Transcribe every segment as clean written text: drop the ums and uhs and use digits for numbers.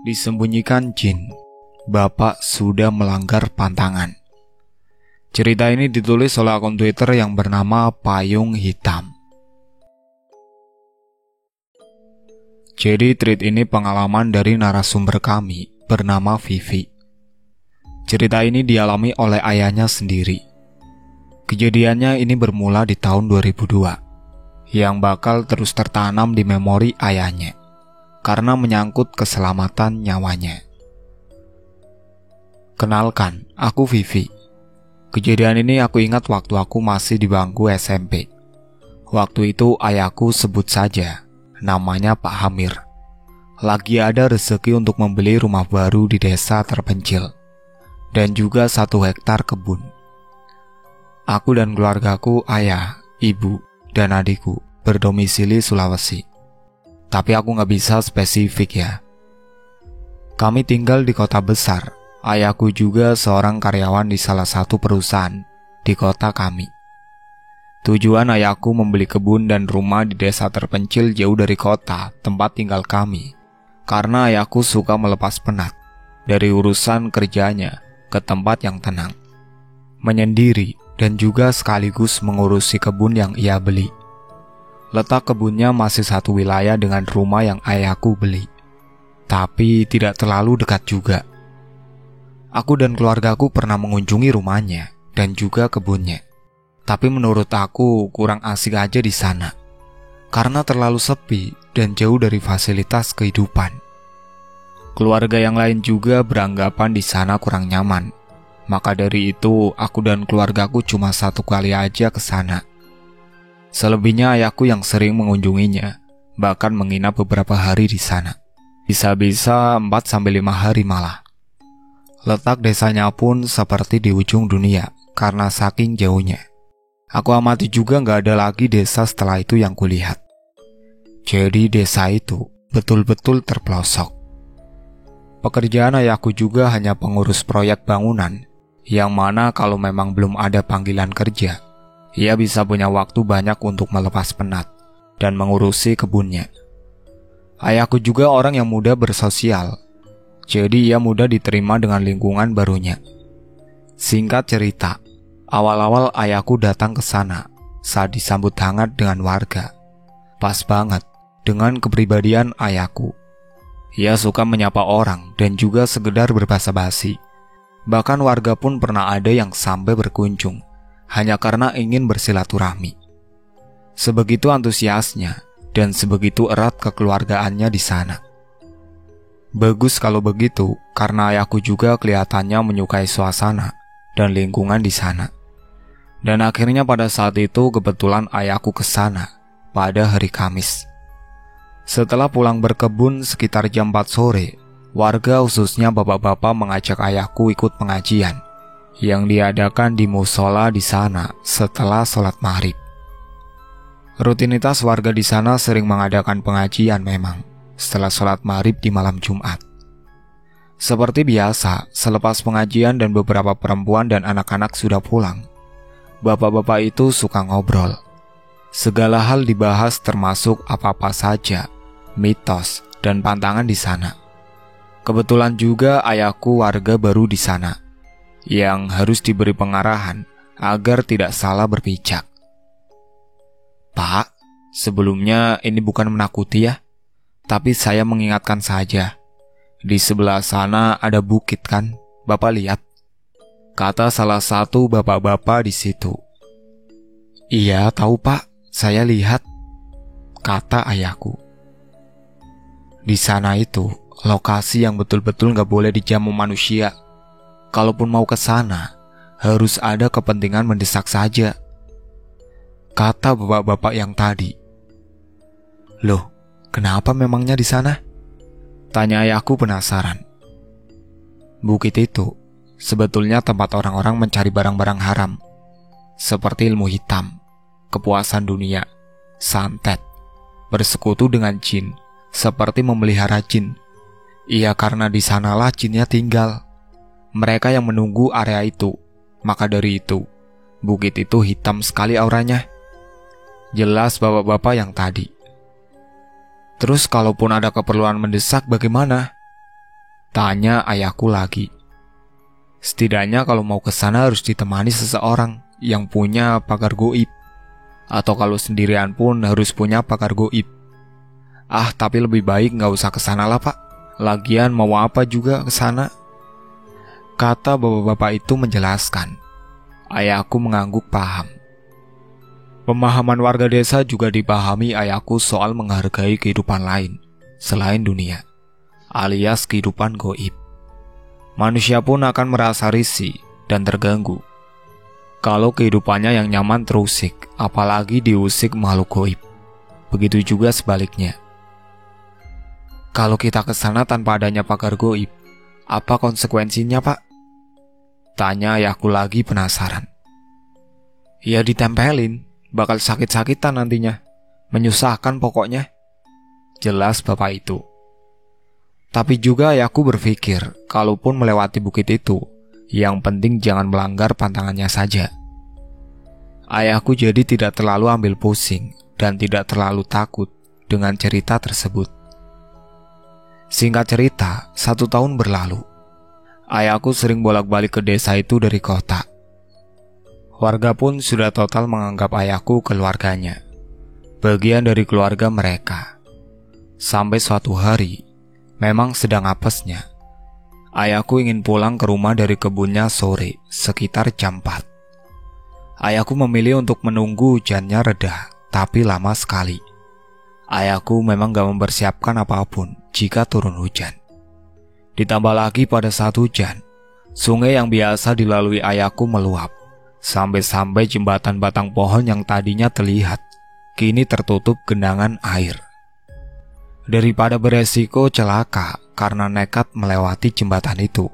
Disembunyikan jin, Bapak sudah melanggar pantangan. Cerita ini ditulis oleh akun Twitter yang bernama Payung Hitam. Jadi tweet ini pengalaman dari narasumber kami bernama Vivi. Cerita ini dialami oleh ayahnya sendiri. Kejadiannya ini bermula di tahun 2002, yang bakal terus tertanam di memori ayahnya karena menyangkut keselamatan nyawanya. Kenalkan, aku Vivi. Kejadian ini aku ingat waktu aku masih di bangku SMP. Waktu itu ayahku, sebut saja namanya Pak Hamir, lagi ada rezeki untuk membeli rumah baru di desa terpencil dan juga 1 hektar kebun. Aku dan keluargaku, ayah, ibu, dan adikku berdomisili Sulawesi. Tapi aku gak bisa spesifik ya. Kami tinggal di kota besar. Ayahku juga seorang karyawan di salah satu perusahaan di kota kami. Tujuan ayahku membeli kebun dan rumah di desa terpencil jauh dari kota tempat tinggal kami, karena ayahku suka melepas penat dari urusan kerjanya ke tempat yang tenang, menyendiri, dan juga sekaligus mengurusi kebun yang ia beli. Letak kebunnya masih satu wilayah dengan rumah yang ayahku beli, tapi tidak terlalu dekat juga. Aku dan keluargaku pernah mengunjungi rumahnya dan juga kebunnya, tapi menurut aku kurang asik aja di sana, karena terlalu sepi dan jauh dari fasilitas kehidupan. Keluarga yang lain juga beranggapan di sana kurang nyaman, maka dari itu aku dan keluargaku cuma 1 kali aja ke sana. Selebihnya ayahku yang sering mengunjunginya, bahkan menginap beberapa hari di sana. Bisa-bisa 4-5 hari malah. Letak desanya pun seperti di ujung dunia karena saking jauhnya. Aku amati juga gak ada lagi desa setelah itu yang kulihat. Jadi desa itu betul-betul terpelosok. Pekerjaan ayahku juga hanya pengurus proyek bangunan, yang mana kalau memang belum ada panggilan kerja, ia bisa punya waktu banyak untuk melepas penat dan mengurusi kebunnya. Ayahku juga orang yang mudah bersosial, jadi ia mudah diterima dengan lingkungan barunya. Singkat cerita, awal-awal ayahku datang ke sana saat disambut hangat dengan warga. Pas banget dengan kepribadian ayahku. Ia suka menyapa orang dan juga sekedar berbasa-basi. Bahkan warga pun pernah ada yang sampai berkunjung hanya karena ingin bersilaturahmi. Sebegitu antusiasnya dan sebegitu erat kekeluargaannya di sana. Bagus kalau begitu, karena ayahku juga kelihatannya menyukai suasana dan lingkungan di sana. Dan akhirnya pada saat itu kebetulan ayahku ke sana pada hari Kamis. Setelah pulang berkebun sekitar jam 4 sore, warga khususnya bapak-bapak mengajak ayahku ikut pengajian yang diadakan di musola di sana setelah sholat maghrib. Rutinitas warga di sana sering mengadakan pengajian memang setelah sholat maghrib di malam Jumat. Seperti biasa, selepas pengajian dan beberapa perempuan dan anak-anak sudah pulang, bapak-bapak itu suka ngobrol. Segala hal dibahas termasuk apa-apa saja, mitos dan pantangan di sana. Kebetulan juga ayahku warga baru di sana, yang harus diberi pengarahan agar tidak salah berpijak. Pak, sebelumnya ini bukan menakuti ya, tapi saya mengingatkan saja. Di sebelah sana ada bukit kan, Bapak lihat? Kata salah satu bapak-bapak di situ. Iya tahu Pak, saya lihat, kata ayahku. Di sana itu lokasi yang betul-betul gak boleh dijamu manusia. Kalaupun mau ke sana, harus ada kepentingan mendesak saja, kata bapak-bapak yang tadi. Loh, kenapa memangnya di sana? Tanya ayahku penasaran. Bukit itu sebetulnya tempat orang-orang mencari barang-barang haram, seperti ilmu hitam, kepuasan dunia, santet, bersekutu dengan jin, seperti memelihara jin. Iya, karena di sanalah jinnya tinggal. Mereka yang menunggu area itu. Maka dari itu, bukit itu hitam sekali auranya. Jelas bapak-bapak yang tadi. Terus kalaupun ada keperluan mendesak bagaimana? Tanya ayahku lagi. Setidaknya kalau mau ke sana harus ditemani seseorang yang punya pakar goib. Atau kalau sendirian pun harus punya pakar goib. Tapi lebih baik nggak usah ke sana lah Pak. Lagian mau apa juga ke sana? Kata bapak-bapak itu menjelaskan. Ayahku mengangguk paham. Pemahaman warga desa juga dipahami ayahku soal menghargai kehidupan lain selain dunia, alias kehidupan goib. Manusia pun akan merasa risih dan terganggu kalau kehidupannya yang nyaman terusik, apalagi diusik makhluk goib. Begitu juga sebaliknya. Kalau kita ke sana tanpa adanya pakar goib, apa konsekuensinya Pak? Tanya ayahku lagi penasaran. Ya ditempelin, bakal sakit-sakitan nantinya. Menyusahkan pokoknya. Jelas bapak itu. Tapi juga ayahku berpikir, kalaupun melewati bukit itu, yang penting jangan melanggar pantangannya saja. Ayahku jadi tidak terlalu ambil pusing dan tidak terlalu takut dengan cerita tersebut. Singkat cerita, 1 tahun berlalu. Ayahku sering bolak-balik ke desa itu dari kota. Warga pun sudah total menganggap ayahku keluarganya, bagian dari keluarga mereka. Sampai suatu hari, memang sedang apesnya, ayahku ingin pulang ke rumah dari kebunnya sore, sekitar jam 4. Ayahku memilih untuk menunggu hujannya reda, tapi lama sekali. Ayahku memang gak mempersiapkan apapun jika turun hujan. Ditambah lagi pada saat hujan, sungai yang biasa dilalui ayahku meluap, sampai-sampai jembatan batang pohon yang tadinya terlihat, kini tertutup genangan air. Daripada beresiko celaka karena nekat melewati jembatan itu,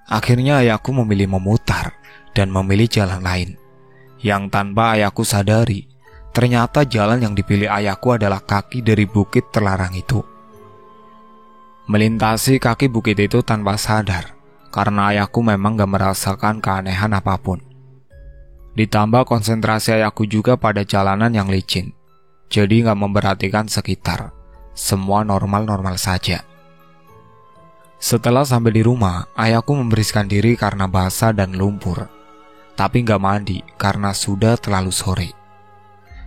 akhirnya ayahku memilih memutar dan memilih jalan lain, yang tanpa ayahku sadari, ternyata jalan yang dipilih ayahku adalah kaki dari bukit terlarang itu. Melintasi kaki bukit itu tanpa sadar, karena ayahku memang gak merasakan keanehan apapun. Ditambah konsentrasi ayahku juga pada jalanan yang licin, jadi gak memperhatikan sekitar. Semua normal-normal saja. Setelah sampai di rumah, ayahku membersihkan diri karena basah dan lumpur, tapi gak mandi karena sudah terlalu sore.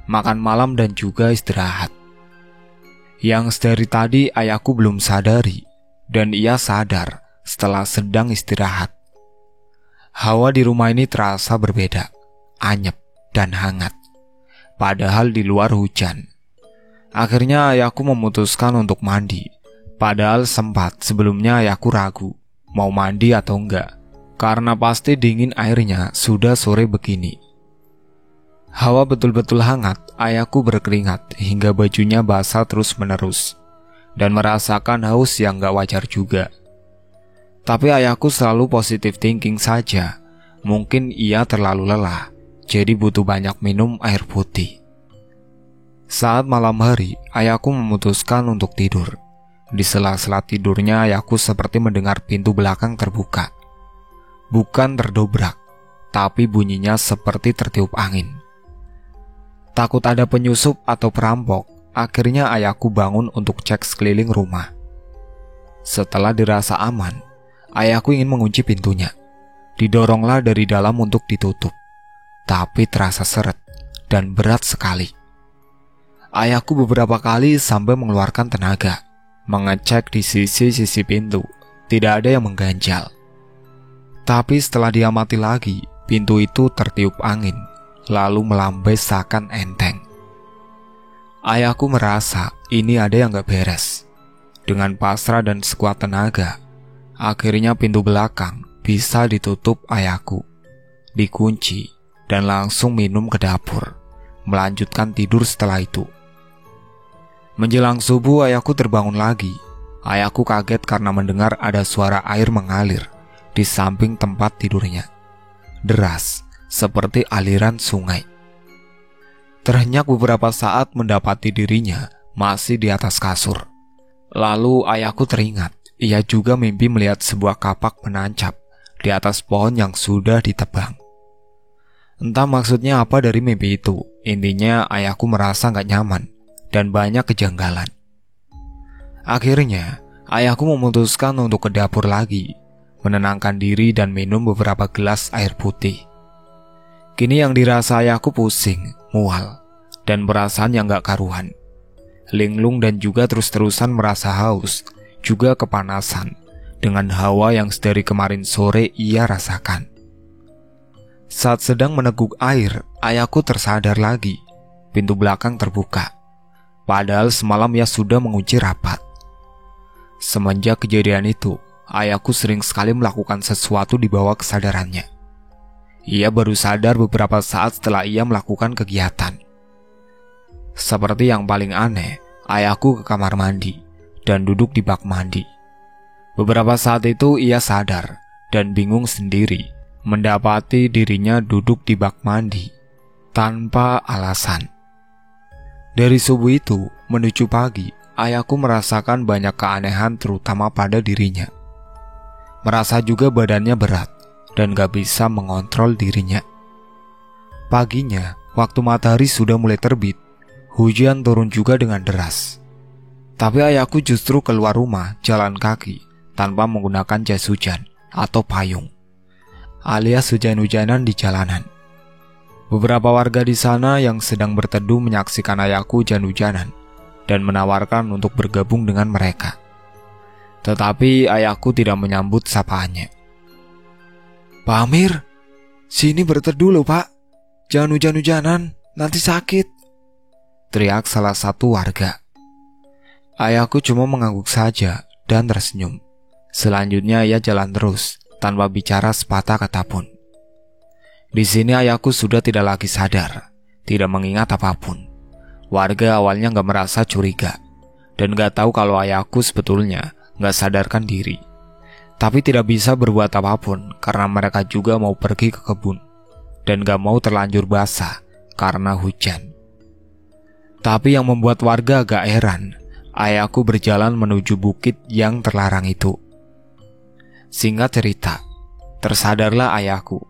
Makan malam dan juga istirahat. Yang dari tadi ayahku belum sadari, dan ia sadar setelah sedang istirahat. Hawa di rumah ini terasa berbeda, anyep dan hangat, padahal di luar hujan. Akhirnya ayahku memutuskan untuk mandi, padahal sempat sebelumnya ayahku ragu mau mandi atau enggak, karena pasti dingin airnya sudah sore begini. Hawa betul-betul hangat, ayahku berkeringat hingga bajunya basah terus-menerus, dan merasakan haus yang gak wajar juga. Tapi ayahku selalu positive thinking saja, mungkin ia terlalu lelah, jadi butuh banyak minum air putih. Saat malam hari, ayahku memutuskan untuk tidur. Di sela-sela tidurnya, ayahku seperti mendengar pintu belakang terbuka. Bukan terdobrak, tapi bunyinya seperti tertiup angin. Takut ada penyusup atau perampok, akhirnya ayahku bangun untuk cek sekeliling rumah. Setelah dirasa aman, ayahku ingin mengunci pintunya. Didoronglah dari dalam untuk ditutup, tapi terasa seret dan berat sekali. Ayahku beberapa kali sampai mengeluarkan tenaga, mengecek di sisi-sisi pintu, tidak ada yang mengganjal. Tapi setelah diamati lagi, pintu itu tertiup angin, lalu melambai seakan enteng. Ayahku merasa ini ada yang gak beres. Dengan pasrah dan sekuat tenaga, akhirnya pintu belakang bisa ditutup ayahku, dikunci, dan langsung minum ke dapur, melanjutkan tidur setelah itu. Menjelang subuh ayahku terbangun lagi. Ayahku kaget karena mendengar ada suara air mengalir di samping tempat tidurnya. Deras, seperti aliran sungai. Terhenyak beberapa saat mendapati dirinya masih di atas kasur. Lalu ayahku teringat, ia juga mimpi melihat sebuah kapak menancap di atas pohon yang sudah ditebang. Entah maksudnya apa dari mimpi itu, intinya ayahku merasa gak nyaman dan banyak kejanggalan. Akhirnya, ayahku memutuskan untuk ke dapur lagi, menenangkan diri dan minum beberapa gelas air putih. Kini yang dirasa ayahku pusing, mual, dan perasaan yang gak karuan. Linglung dan juga terus-terusan merasa haus, juga kepanasan, dengan hawa yang sedari kemarin sore ia rasakan. Saat sedang meneguk air, ayahku tersadar lagi. Pintu belakang terbuka. Padahal semalam ia sudah mengunci rapat. Semenjak kejadian itu, ayahku sering sekali melakukan sesuatu di bawah kesadarannya. Ia baru sadar beberapa saat setelah ia melakukan kegiatan. Seperti yang paling aneh, ayahku ke kamar mandi dan duduk di bak mandi. Beberapa saat itu ia sadar dan bingung sendiri mendapati dirinya duduk di bak mandi tanpa alasan. Dari subuh itu menuju pagi, ayahku merasakan banyak keanehan terutama pada dirinya. Merasa juga badannya berat dan gak bisa mengontrol dirinya. Paginya, waktu matahari sudah mulai terbit, hujan turun juga dengan deras. Tapi ayahku justru keluar rumah jalan kaki tanpa menggunakan jas hujan atau payung, alias hujan-hujanan di jalanan. Beberapa warga di sana yang sedang berteduh menyaksikan ayahku hujan-hujanan dan menawarkan untuk bergabung dengan mereka. Tetapi ayahku tidak menyambut sapaannya. "Pak Amir, sini berteduh loh Pak. Jangan hujan-hujanan, nanti sakit," teriak salah satu warga. Ayahku cuma mengangguk saja dan tersenyum. Selanjutnya ia jalan terus tanpa bicara sepatah kata pun. Di sini ayahku sudah tidak lagi sadar, tidak mengingat apapun. Warga awalnya gak merasa curiga dan gak tahu kalau ayahku sebetulnya gak sadarkan diri. Tapi tidak bisa berbuat apapun karena mereka juga mau pergi ke kebun dan gak mau terlanjur basah karena hujan. Tapi yang membuat warga agak heran, ayahku berjalan menuju bukit yang terlarang itu. Singkat cerita, tersadarlah ayahku.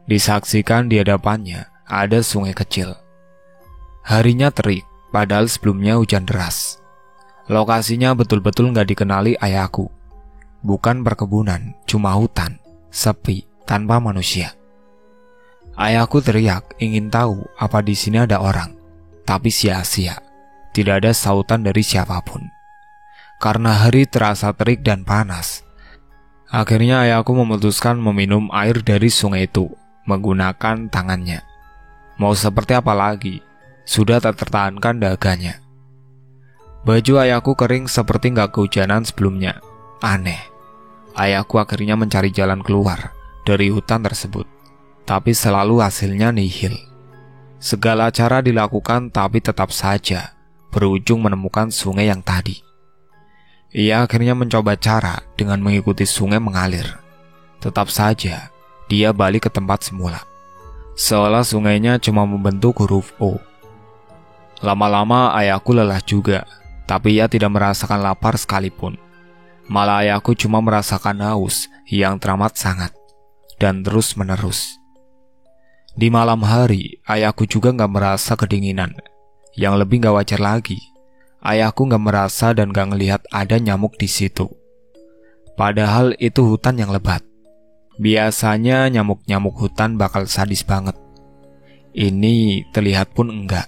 Disaksikan di hadapannya ada sungai kecil. Harinya terik, padahal sebelumnya hujan deras. Lokasinya betul-betul gak dikenali ayahku. Bukan perkebunan, cuma hutan, sepi, tanpa manusia. Ayahku teriak ingin tahu apa di sini ada orang, tapi sia-sia. Tidak ada sautan dari siapapun. Karena hari terasa terik dan panas, akhirnya ayahku memutuskan meminum air dari sungai itu menggunakan tangannya. Mau seperti apa lagi, sudah tak tertahankan daganya. Baju ayahku kering seperti gak kehujanan sebelumnya. Aneh, ayahku akhirnya mencari jalan keluar dari hutan tersebut, tapi selalu hasilnya nihil. Segala cara dilakukan tapi tetap saja berujung menemukan sungai yang tadi. Ia akhirnya mencoba cara dengan mengikuti sungai mengalir. Tetap saja dia balik ke tempat semula, seolah sungainya cuma membentuk huruf O. Lama-lama ayahku lelah juga, tapi ia tidak merasakan lapar sekalipun. Malah ayahku cuma merasakan haus yang teramat sangat dan terus menerus. Di malam hari, ayahku juga gak merasa kedinginan. Yang lebih gak wajar lagi, ayahku gak merasa dan gak ngelihat ada nyamuk di situ. Padahal itu hutan yang lebat. Biasanya nyamuk-nyamuk hutan bakal sadis banget. Ini terlihat pun enggak.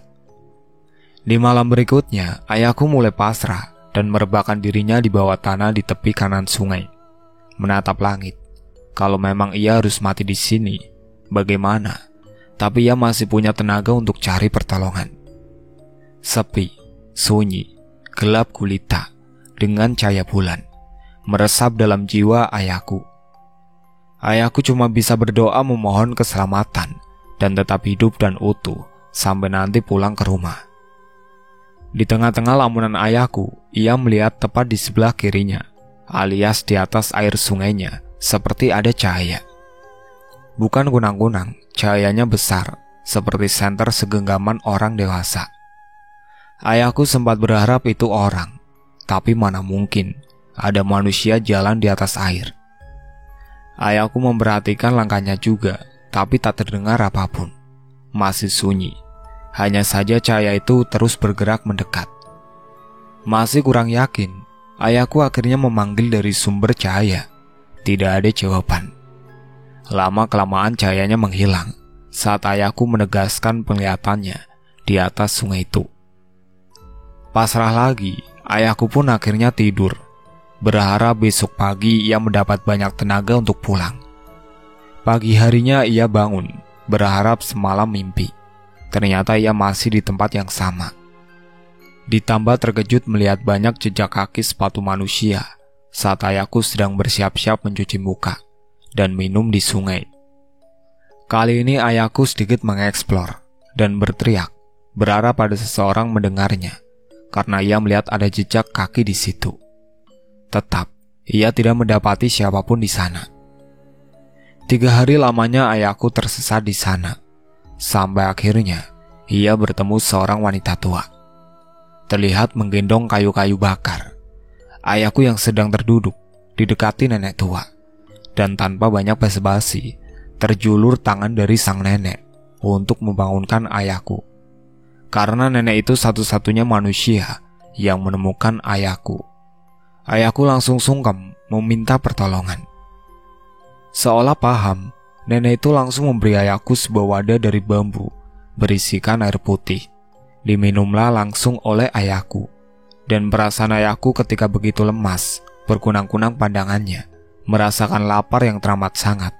Di malam berikutnya, ayahku mulai pasrah dan merebahkan dirinya di bawah tanah di tepi kanan sungai, menatap langit. Kalau memang ia harus mati di sini, bagaimana? Tapi ia masih punya tenaga untuk cari pertolongan. Sepi, sunyi, gelap gulita, dengan cahaya bulan meresap dalam jiwa ayahku. Ayahku cuma bisa berdoa memohon keselamatan dan tetap hidup dan utuh sampai nanti pulang ke rumah. Di tengah-tengah lamunan ayahku, ia melihat tepat di sebelah kirinya, alias di atas air sungainya, seperti ada cahaya. Bukan kunang-kunang, cahayanya besar, seperti senter segenggaman orang dewasa. Ayahku sempat berharap itu orang, tapi mana mungkin ada manusia jalan di atas air. Ayahku memperhatikan langkahnya juga, tapi tak terdengar apapun. Masih sunyi. Hanya saja cahaya itu terus bergerak mendekat. Masih kurang yakin, Ayahku akhirnya memanggil dari sumber cahaya. Tidak ada jawaban. Lama-kelamaan cahayanya menghilang saat ayahku menegaskan penglihatannya di atas sungai itu. Pasrah lagi, ayahku pun akhirnya tidur, berharap besok pagi ia mendapat banyak tenaga untuk pulang. Pagi harinya ia bangun, berharap semalam mimpi. Ternyata ia masih di tempat yang sama. Ditambah terkejut melihat banyak jejak kaki sepatu manusia saat ayahku sedang bersiap-siap mencuci muka dan minum di sungai. Kali ini ayahku sedikit mengeksplor dan berteriak, berharap ada seseorang mendengarnya, karena ia melihat ada jejak kaki di situ. Tetap, ia tidak mendapati siapapun di sana. 3 hari lamanya ayahku tersesat di sana, sampai akhirnya ia bertemu seorang wanita tua. Terlihat menggendong kayu-kayu bakar. Ayahku yang sedang terduduk didekati nenek tua, dan tanpa banyak basa-basi, terjulur tangan dari sang nenek untuk membangunkan ayahku. Karena nenek itu satu-satunya manusia yang menemukan ayahku. Ayahku langsung sungkem meminta pertolongan. Seolah paham, nenek itu langsung memberi ayahku sebuah wadah dari bambu berisikan air putih. Diminumlah langsung oleh ayahku. Dan perasaan ayahku ketika begitu lemas, berkunang-kunang pandangannya, merasakan lapar yang teramat sangat.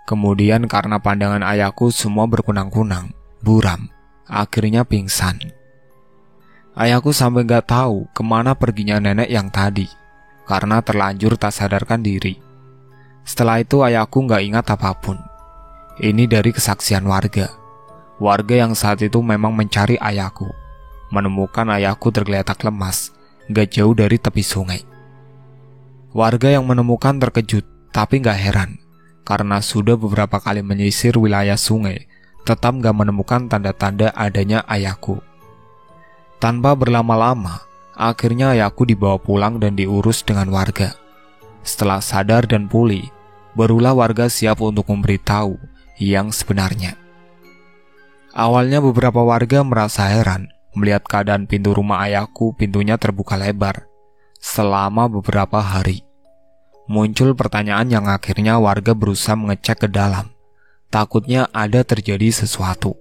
Kemudian karena pandangan ayahku semua berkunang-kunang, buram, akhirnya pingsan. Ayahku sampai gak tahu kemana perginya nenek yang tadi, karena terlanjur tak sadarkan diri. Setelah itu ayahku gak ingat apapun. Ini dari kesaksian warga. Warga yang saat itu memang mencari ayahku, menemukan ayahku tergeletak lemas, gak jauh dari tepi sungai. Warga yang menemukan terkejut, tapi gak heran, karena sudah beberapa kali menyisir wilayah sungai, tetap gak menemukan tanda-tanda adanya ayahku. Tanpa berlama-lama, akhirnya ayahku dibawa pulang dan diurus dengan warga. Setelah sadar dan pulih, barulah warga siap untuk memberitahu yang sebenarnya. Awalnya beberapa warga merasa heran melihat keadaan pintu rumah ayahku pintunya terbuka lebar selama beberapa hari. Muncul pertanyaan yang akhirnya warga berusaha mengecek ke dalam. Takutnya ada terjadi sesuatu.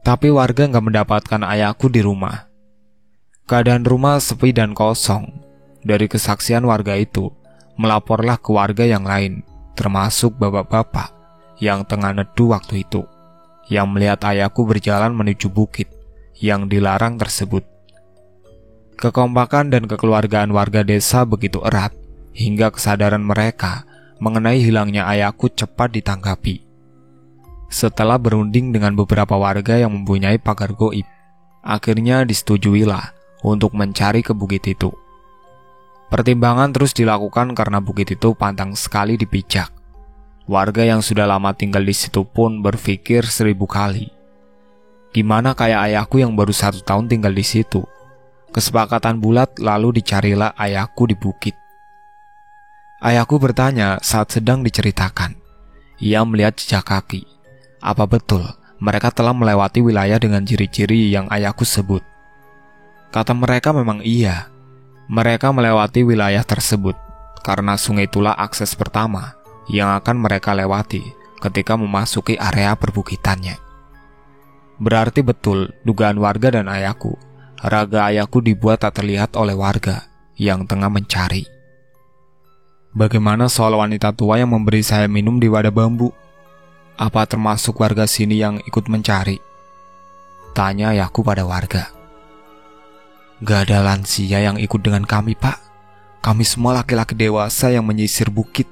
Tapi warga gak mendapatkan ayahku di rumah. Keadaan rumah sepi dan kosong. Dari kesaksian warga itu, melaporlah ke warga yang lain, termasuk bapak-bapak yang tengah neduh waktu itu, yang melihat ayahku berjalan menuju bukit yang dilarang tersebut. Kekompakan dan kekeluargaan warga desa begitu erat, hingga kesadaran mereka mengenai hilangnya ayahku cepat ditanggapi. Setelah berunding dengan beberapa warga yang mempunyai pagar goib, akhirnya disetujuilah untuk mencari ke bukit itu. Pertimbangan terus dilakukan karena bukit itu pantang sekali dipijak. Warga yang sudah lama tinggal di situ pun berpikir 1000 kali. Gimana kayak ayahku yang baru 1 tahun tinggal di situ? Kesepakatan bulat lalu dicarilah ayahku di bukit. Ayahku bertanya saat sedang diceritakan. Ia melihat jejak kaki. Apa betul mereka telah melewati wilayah dengan ciri-ciri yang ayahku sebut? Kata mereka memang iya. Mereka melewati wilayah tersebut karena sungai itulah akses pertama yang akan mereka lewati ketika memasuki area perbukitannya. Berarti betul dugaan warga dan ayahku. Raga ayahku dibuat tak terlihat oleh warga yang tengah mencari. Bagaimana soal wanita tua yang memberi saya minum di wadah bambu? Apa termasuk warga sini yang ikut mencari? Tanya ayahku pada warga. Gak ada lansia yang ikut dengan kami, Pak. Kami semua laki-laki dewasa yang menyisir bukit.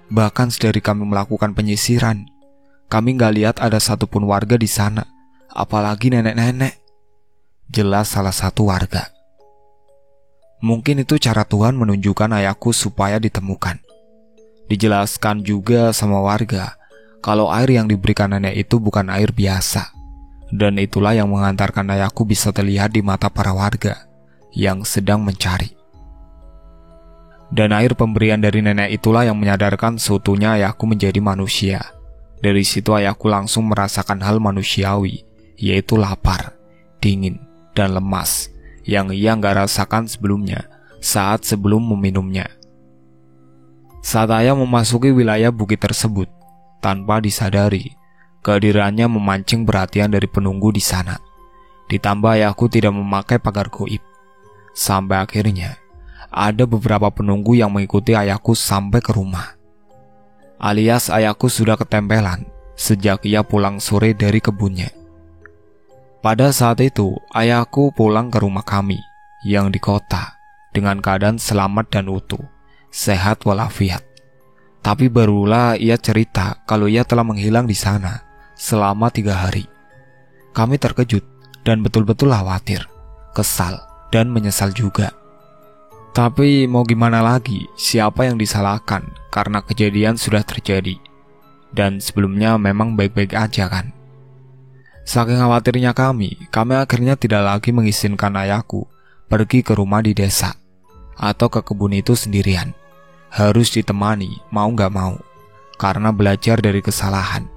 Bahkan sedari kami melakukan penyisiran, kami gak lihat ada satupun warga di sana, apalagi nenek-nenek. Jelas salah satu warga. Mungkin itu cara Tuhan menunjukkan ayahku supaya ditemukan. Dijelaskan juga sama warga kalau air yang diberikan nenek itu bukan air biasa. Dan itulah yang mengantarkan ayahku bisa terlihat di mata para warga yang sedang mencari. Dan air pemberian dari nenek itulah yang menyadarkan seutuhnya ayahku menjadi manusia. Dari situ ayahku langsung merasakan hal manusiawi, yaitu lapar, dingin, dan lemas, yang ia gak rasakan sebelumnya saat sebelum meminumnya. Saat ayah memasuki wilayah bukit tersebut, tanpa disadari, kehadirannya memancing perhatian dari penunggu di sana. Ditambah ayahku tidak memakai pagar goib. Sampai akhirnya, ada beberapa penunggu yang mengikuti ayahku sampai ke rumah. Alias ayahku sudah ketempelan sejak ia pulang sore dari kebunnya. Pada saat itu, ayahku pulang ke rumah kami yang di kota dengan keadaan selamat dan utuh, sehat walafiat. Tapi barulah ia cerita kalau ia telah menghilang di sana selama 3 hari. Kami terkejut dan betul-betul khawatir, kesal, dan menyesal juga. Tapi mau gimana lagi, siapa yang disalahkan karena kejadian sudah terjadi. Dan sebelumnya memang baik-baik aja kan. Saking khawatirnya kami akhirnya tidak lagi mengizinkan ayahku pergi ke rumah di desa atau ke kebun itu sendirian. Harus ditemani, mau gak mau, karena belajar dari kesalahan.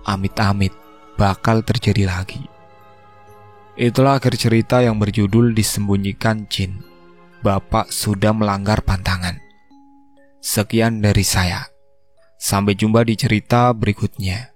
Amit-amit bakal terjadi lagi. Itulah akhir cerita yang berjudul Disembunyikan Jin. Bapak sudah melanggar pantangan. Sekian dari saya. Sampai jumpa di cerita berikutnya.